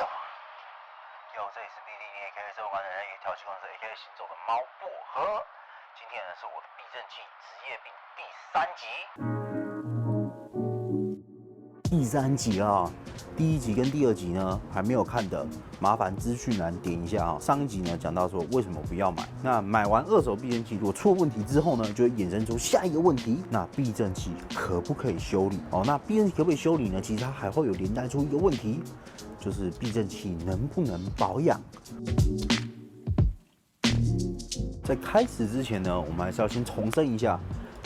哟，这里是必利尼 AKA 生活管理人与调气公司 AKA 行走的猫薄荷。今天呢是我的避震器职业病第3集。第3集啊，第1集跟第2集呢还没有看的，麻烦资讯栏点一下啊。上一集呢讲到说为什么不要买，那买完二手避震器如果出问题之后呢，就会衍生出下一个问题，那避震器可不可以修理哦？那避震器可不可以修理呢？其实它还会有连带出一个问题，就是避震器能不能保养。在开始之前呢，我们还是要先重申一下，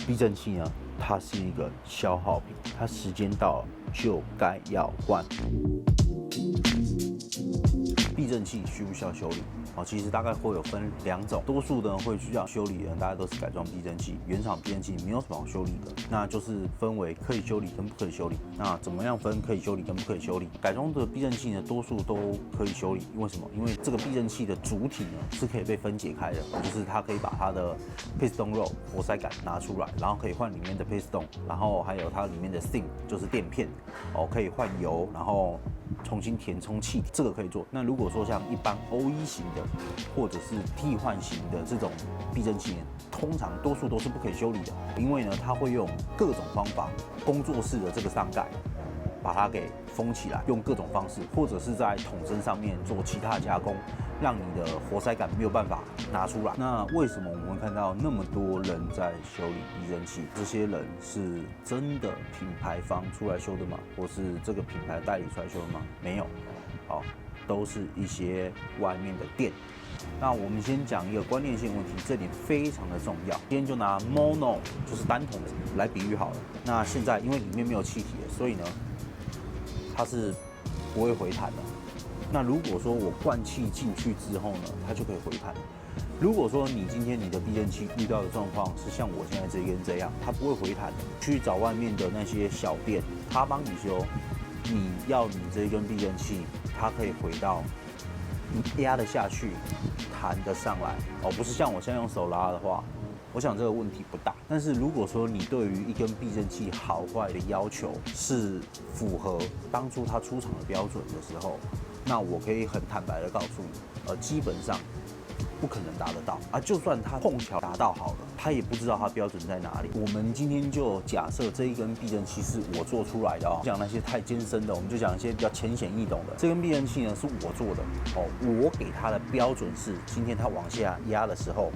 避震器呢，它是一个消耗品，它时间到了就该要换。避震器需不需要修理？其实大概会有分2种，多数的人会需要修理的人，大家都是改装避震器，原厂避震器没有什么好修理的，那就是分为可以修理跟不可以修理。那怎么样分可以修理跟不可以修理？改装的避震器呢，多数都可以修理，为什么？因为这个避震器的主体呢是可以被分解开的，就是它可以把它的 piston rod 活塞杆拿出来，然后可以换里面的 piston， 然后还有它里面的 SIM 就是垫片，可以换油，然后重新填充气体，这个可以做。那如果说像一般 OE 型的或者是替换型的这种避震器，通常多数都是不可以修理的，因为呢，它会用各种方法，工作室的这个上盖把它给封起来，用各种方式，或者是在筒身上面做其他加工，让你的活塞杆没有办法拿出来。那为什么我们会看到那么多人在修理避震器？这些人是真的品牌方出来修的吗？或是这个品牌代理出来修的吗？没有，好，都是一些外面的店。那我们先讲一个观念性问题，这点非常的重要。今天就拿 mono 就是单筒来比喻好了。那现在因为里面没有气体了，所以呢，它是不会回弹的。那如果说我灌气进去之后呢，它就可以回弹。如果说你今天你的避震器遇到的状况是像我现在这根这样，它不会回弹的，去找外面的那些小店，他帮你修，你要你这一根避震器，它可以回到你压得下去，弹得上来不是像我现在用手拉的话，我想这个问题不大。但是如果说你对于一根避震器好坏的要求是符合当初它出厂的标准的时候，那我可以很坦白的告诉你，基本上不可能达得到啊！就算它碰巧达到好了，他也不知道它标准在哪里。我们今天就假设这一根避震器是我做出来的不讲那些太艰深的，我们就讲一些比较浅显易懂的。这根避震器呢是我做的我给它的标准是，今天它往下压的时候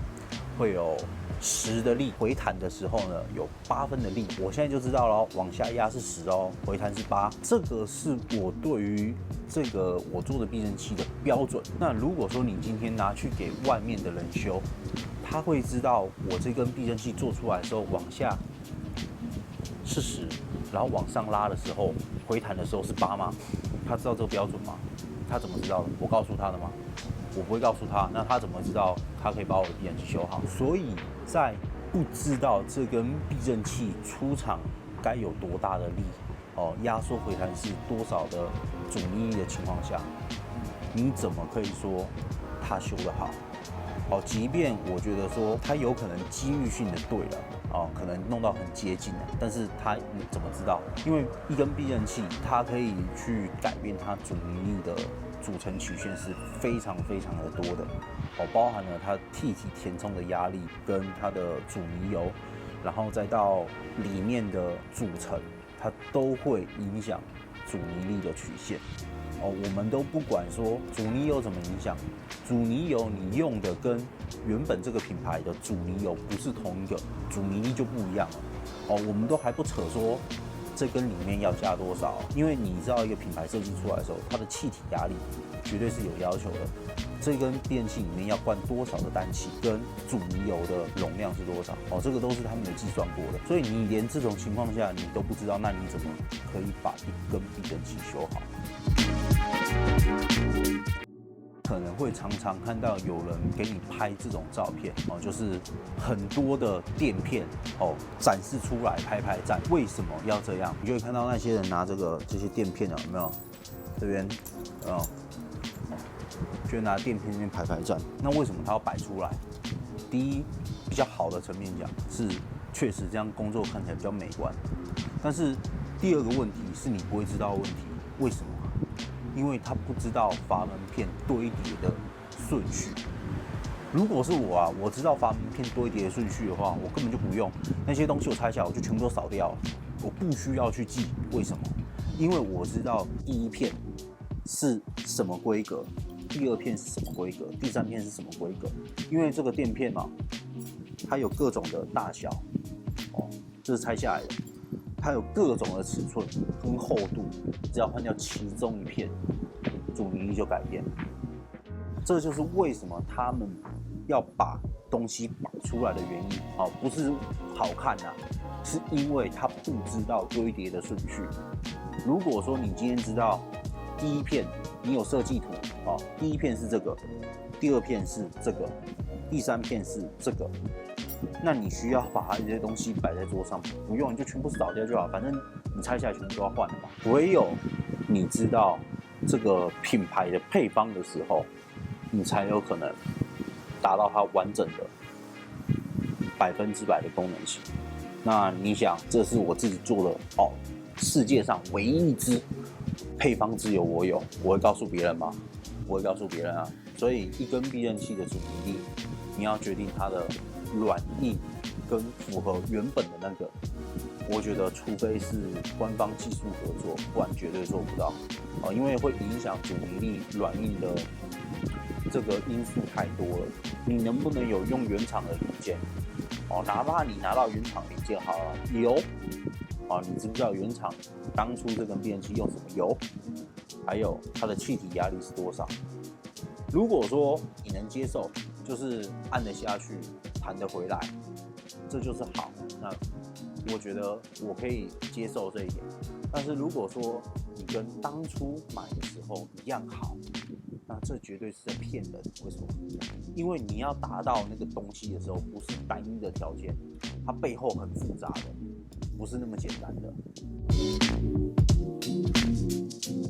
会有10的力，回弹的时候呢有8分的力。我现在就知道了，往下压是10回弹是8，这个是我对于这个我做的避震器的标准。那如果说你今天拿去给外面的人修，他会知道我这根避震器做出来的时候往下是10，然后往上拉的时候回弹的时候是8吗？他知道这个标准吗？他怎么知道的？我告诉他的吗？我不会告诉他，那他怎么知道他可以把我的避震器修好？所以在不知道这根避震器出厂该有多大的力压缩回弹是多少的阻尼力的情况下，你怎么可以说他修得好？即便我觉得说他有可能几率性的对了可能弄到很接近了，但是他怎么知道？因为一根避震器它可以去改变它阻尼力的组成曲线是非常非常的多的包含了它气体填充的压力跟它的阻尼油，然后再到里面的组成，它都会影响阻尼力的曲线我们都不管说阻尼油怎么影响，阻尼油你用的跟原本这个品牌的阻尼油不是同一个，阻尼力就不一样了我们都还不扯说这根里面要加多少，因为你知道一个品牌设计出来的时候，它的气体压力绝对是有要求的。这根避震器里面要灌多少的氮气，跟阻尼油的容量是多少这个都是他们有计算过的。所以你连这种情况下你都不知道，那你怎么可以把一根避震器修好？可能会常常看到有人给你拍这种照片就是很多的垫片展示出来拍拍照。为什么要这样？你就会看到那些人拿这些垫片有没有？这边有没有？就拿垫片那边拍拍照。那为什么他要摆出来？第一，比较好的层面讲是确实这样工作看起来比较美观。但是第二个问题是你不会知道的问题，为什么？因为他不知道阀门片堆叠的顺序。如果是我啊，我知道阀门片堆叠的顺序的话，我根本就不用那些东西，我拆下来我就全部都扫掉了，我不需要去记。为什么？因为我知道第一片是什么规格，第二片是什么规格，第三片是什么规格。因为这个垫片嘛，它有各种的大小，这是拆下来的，它有各种的尺寸跟厚度，只要换掉其中一片，阻尼力就改变。这就是为什么他们要把东西摆出来的原因，不是好看啊，是因为他不知道堆叠的顺序。如果说你今天知道第一片，你有设计图，第一片是这个，第二片是这个，第三片是这个，那你需要把它这些东西摆在桌上，不用你就全部扫掉就好，反正你拆下来全部都要换的嘛。唯有你知道这个品牌的配方的时候，你才有可能达到它完整的100%的功能性。那你想，这是我自己做的世界上唯一一支配方只有我有，我会告诉别人吗？不会告诉别人啊。所以一根避震器的阻尼力，你要决定它的软硬跟符合原本的那个，我觉得除非是官方技术合作，不然绝对做不到因为会影响阻尼力、软硬的这个因素太多了。你能不能有用原厂的零件？哪怕你拿到原厂零件好了，油你知不知道原厂当初这根避震器用什么油？还有它的气体压力是多少？如果说你能接受，就是按得下去，弹得回来，这就是好。那我觉得我可以接受这一点。但是如果说你跟当初买的时候一样好，那这绝对是在骗人。为什么？因为你要达到那个东西的时候，不是单一的条件，它背后很复杂的，不是那么简单的。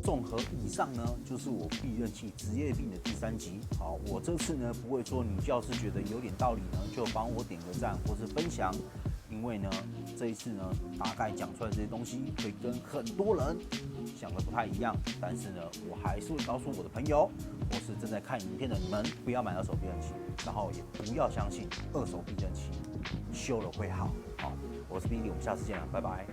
综合以上呢，就是我避震器职业病的第3集。好，我这次呢不会说你要是觉得有点道理呢，就帮我点个赞或是分享。因为呢，这一次呢，大概讲出来这些东西会跟很多人想的不太一样，但是呢，我还是会告诉我的朋友，或是正在看影片的你们，不要买二手避震器，然后也不要相信二手避震器修了会好。好，我是 Billy，我们下次见了，拜拜。